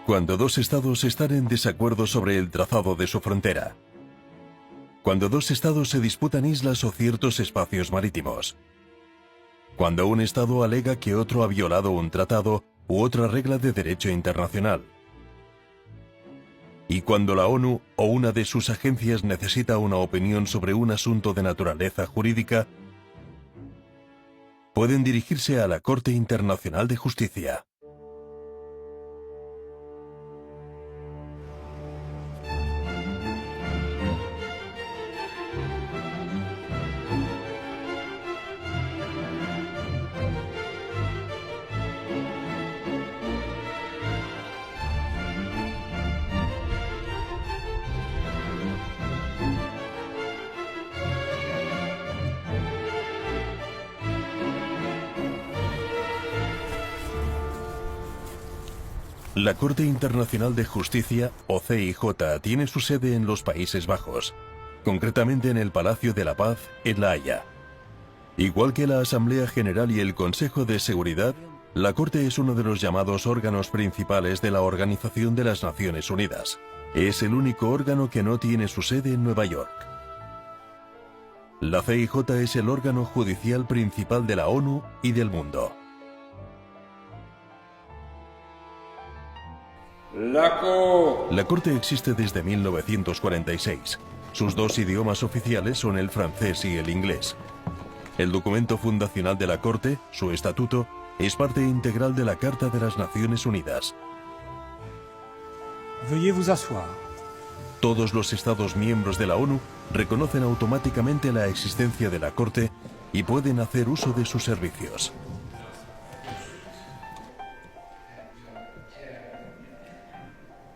Cuando dos estados están en desacuerdo sobre el trazado de su frontera. Cuando dos estados se disputan islas o ciertos espacios marítimos. Cuando un estado alega que otro ha violado un tratado u otra regla de derecho internacional. Y cuando la ONU o una de sus agencias necesita una opinión sobre un asunto de naturaleza jurídica, pueden dirigirse a la Corte Internacional de Justicia. La Corte Internacional de Justicia, o CIJ, tiene su sede en los Países Bajos, concretamente en el Palacio de la Paz, en La Haya. Igual que la Asamblea General y el Consejo de Seguridad, la Corte es uno de los llamados órganos principales de la Organización de las Naciones Unidas. Es el único órgano que no tiene su sede en Nueva York. La CIJ es el órgano judicial principal de la ONU y del mundo. La Corte existe desde 1946. Sus dos idiomas oficiales son el francés y el inglés. El documento fundacional de la Corte, su estatuto, es parte integral de la Carta de las Naciones Unidas. Veuillez vous asseoir. Todos los Estados miembros de la ONU reconocen automáticamente la existencia de la Corte y pueden hacer uso de sus servicios.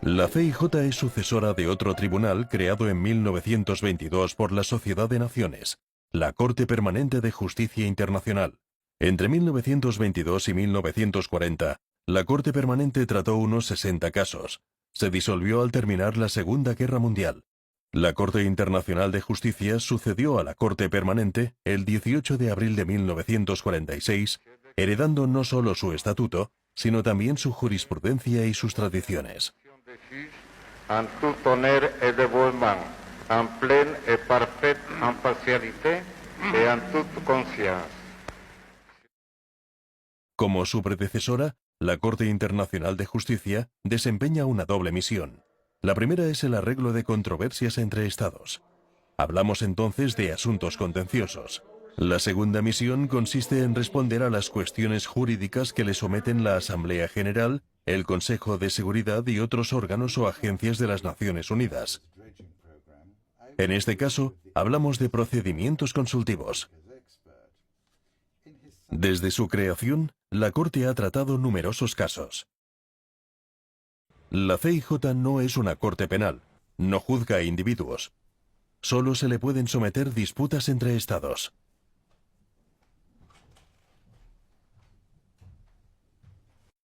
La CIJ es sucesora de otro tribunal creado en 1922 por la Sociedad de Naciones, la Corte Permanente de Justicia Internacional. Entre 1922 y 1940, la Corte Permanente trató unos 60 casos. Se disolvió al terminar la Segunda Guerra Mundial. La Corte Internacional de Justicia sucedió a la Corte Permanente el 18 de abril de 1946, heredando no solo su estatuto, sino también su jurisprudencia y sus tradiciones. En tout honneur et dévouement, en pleine et parfaite impartialité et en toute conscience. Como su predecesora, la Corte Internacional de Justicia desempeña una doble misión. La primera es el arreglo de controversias entre Estados. Hablamos entonces de asuntos contenciosos. La segunda misión consiste en responder a las cuestiones jurídicas que le someten la Asamblea General, el Consejo de Seguridad y otros órganos o agencias de las Naciones Unidas. En este caso, hablamos de procedimientos consultivos. Desde su creación, la Corte ha tratado numerosos casos. La CIJ no es una corte penal, no juzga a individuos. Solo se le pueden someter disputas entre Estados.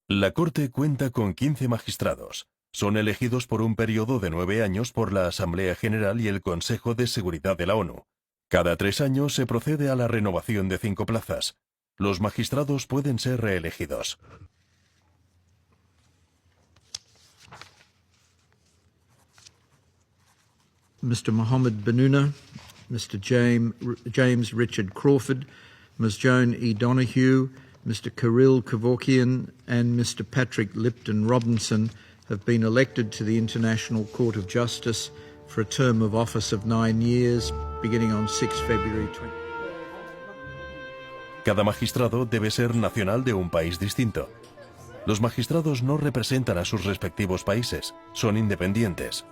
La Corte cuenta con 15 magistrados. Son elegidos por un periodo de 9 años por la Asamblea General y el Consejo de Seguridad de la ONU. Cada 3 años se procede a la renovación de 5 plazas. Los magistrados pueden ser reelegidos. Mr. Mohammed Bennouna, Mr. James Richard Crawford, Ms. Joan E. Donoghue, Mr. Kirill Kevorkian and Mr. Patrick Lipton Robinson have been elected to the International Court of Justice for a term of office of 9 years, beginning on 6 February 20. Cada magistrado debe ser nacional de un país distinto. Los magistrados no representan a sus respectivos países, son independientes.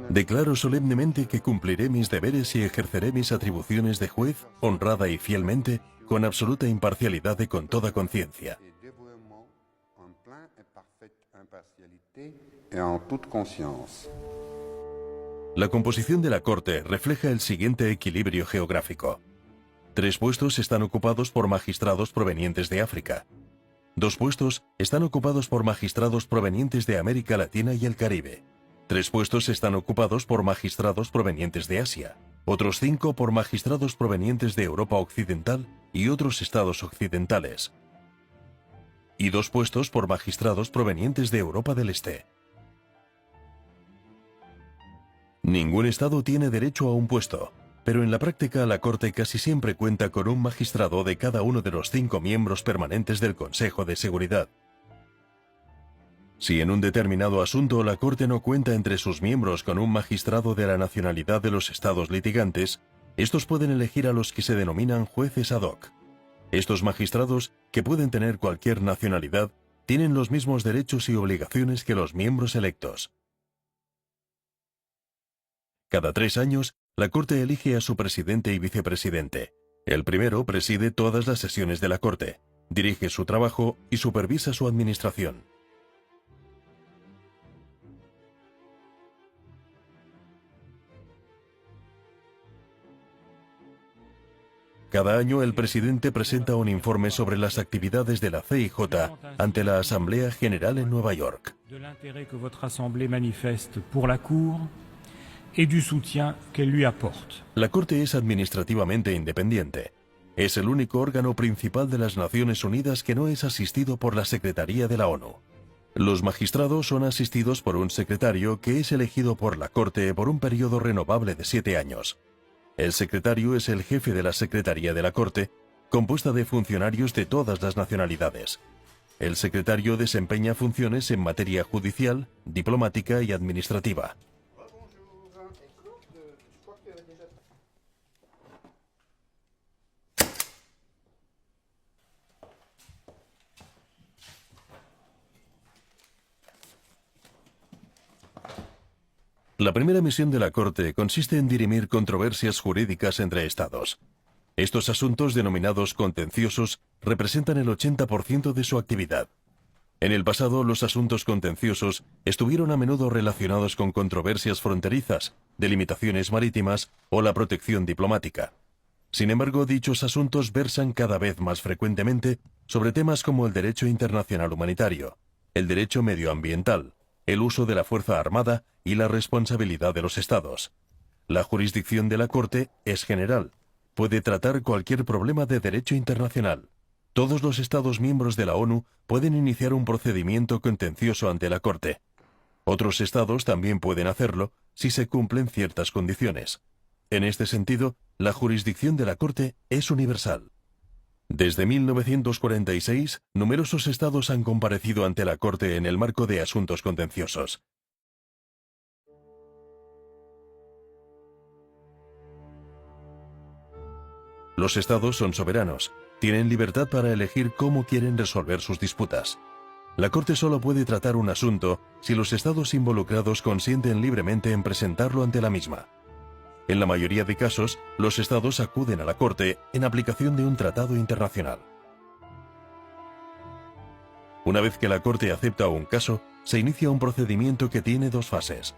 Declaro solemnemente que cumpliré mis deberes y ejerceré mis atribuciones de juez, honrada y fielmente, con absoluta imparcialidad y con toda conciencia. La composición de la Corte refleja el siguiente equilibrio geográfico. 3 puestos están ocupados por magistrados provenientes de África. 2 puestos están ocupados por magistrados provenientes de América Latina y el Caribe. 3 puestos están ocupados por magistrados provenientes de Asia, otros 5 por magistrados provenientes de Europa Occidental y otros estados occidentales, y 2 puestos por magistrados provenientes de Europa del Este. Ningún estado tiene derecho a un puesto, pero en la práctica la Corte casi siempre cuenta con un magistrado de cada uno de los 5 miembros permanentes del Consejo de Seguridad. Si en un determinado asunto la Corte no cuenta entre sus miembros con un magistrado de la nacionalidad de los estados litigantes, estos pueden elegir a los que se denominan jueces ad hoc. Estos magistrados, que pueden tener cualquier nacionalidad, tienen los mismos derechos y obligaciones que los miembros electos. Cada 3 años, la Corte elige a su presidente y vicepresidente. El primero preside todas las sesiones de la Corte, dirige su trabajo y supervisa su administración. Cada año el presidente presenta un informe sobre las actividades de la CIJ ante la Asamblea General en Nueva York. De l'intérêt que votre assemblée manifeste pour la Cour et du soutien qu'elle lui apporte. La Corte es administrativamente independiente. Es el único órgano principal de las Naciones Unidas que no es asistido por la Secretaría de la ONU. Los magistrados son asistidos por un secretario que es elegido por la Corte por un periodo renovable de 7 años. El secretario es el jefe de la Secretaría de la Corte, compuesta de funcionarios de todas las nacionalidades. El secretario desempeña funciones en materia judicial, diplomática y administrativa. La primera misión de la Corte consiste en dirimir controversias jurídicas entre estados. Estos asuntos denominados contenciosos representan el 80% de su actividad. En el pasado, los asuntos contenciosos estuvieron a menudo relacionados con controversias fronterizas, delimitaciones marítimas o la protección diplomática. Sin embargo, dichos asuntos versan cada vez más frecuentemente sobre temas como el derecho internacional humanitario, el derecho medioambiental, el uso de la fuerza armada y la responsabilidad de los estados. La jurisdicción de la Corte es general. Puede tratar cualquier problema de derecho internacional. Todos los estados miembros de la ONU pueden iniciar un procedimiento contencioso ante la Corte. Otros estados también pueden hacerlo si se cumplen ciertas condiciones. En este sentido, la jurisdicción de la Corte es universal. Desde 1946, numerosos estados han comparecido ante la Corte en el marco de asuntos contenciosos. Los estados son soberanos, tienen libertad para elegir cómo quieren resolver sus disputas. La Corte solo puede tratar un asunto si los estados involucrados consienten libremente en presentarlo ante la misma. En la mayoría de casos, los estados acuden a la Corte en aplicación de un tratado internacional. Una vez que la Corte acepta un caso, se inicia un procedimiento que tiene 2 fases.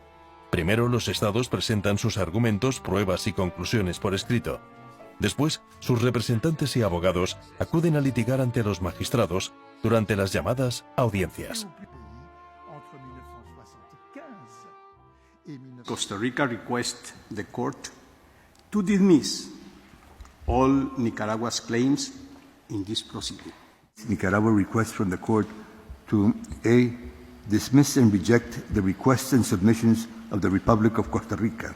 Primero, los estados presentan sus argumentos, pruebas y conclusiones por escrito. Después, sus representantes y abogados acuden a litigar ante los magistrados durante las llamadas audiencias. Costa Rica requests the court to dismiss all Nicaragua's claims in this proceeding. Nicaragua requests from the court to A. Dismiss and reject the requests and submissions of the Republic of Costa Rica.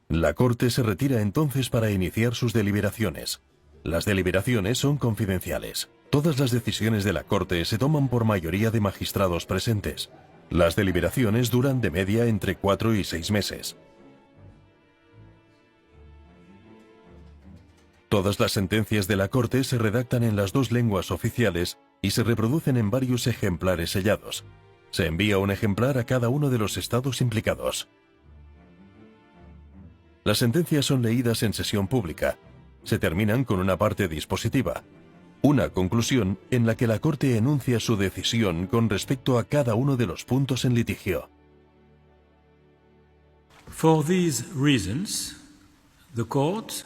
La Corte se retira entonces para iniciar sus deliberaciones. Las deliberaciones son confidenciales. Todas las decisiones de la Corte se toman por mayoría de magistrados presentes. Las deliberaciones duran de media entre 4 y 6 meses. Todas las sentencias de la Corte se redactan en las 2 lenguas oficiales y se reproducen en varios ejemplares sellados. Se envía un ejemplar a cada uno de los estados implicados. Las sentencias son leídas en sesión pública. Se terminan con una parte dispositiva, una conclusión en la que la Corte enuncia su decisión con respecto a cada uno de los puntos en litigio. For these reasons, the Court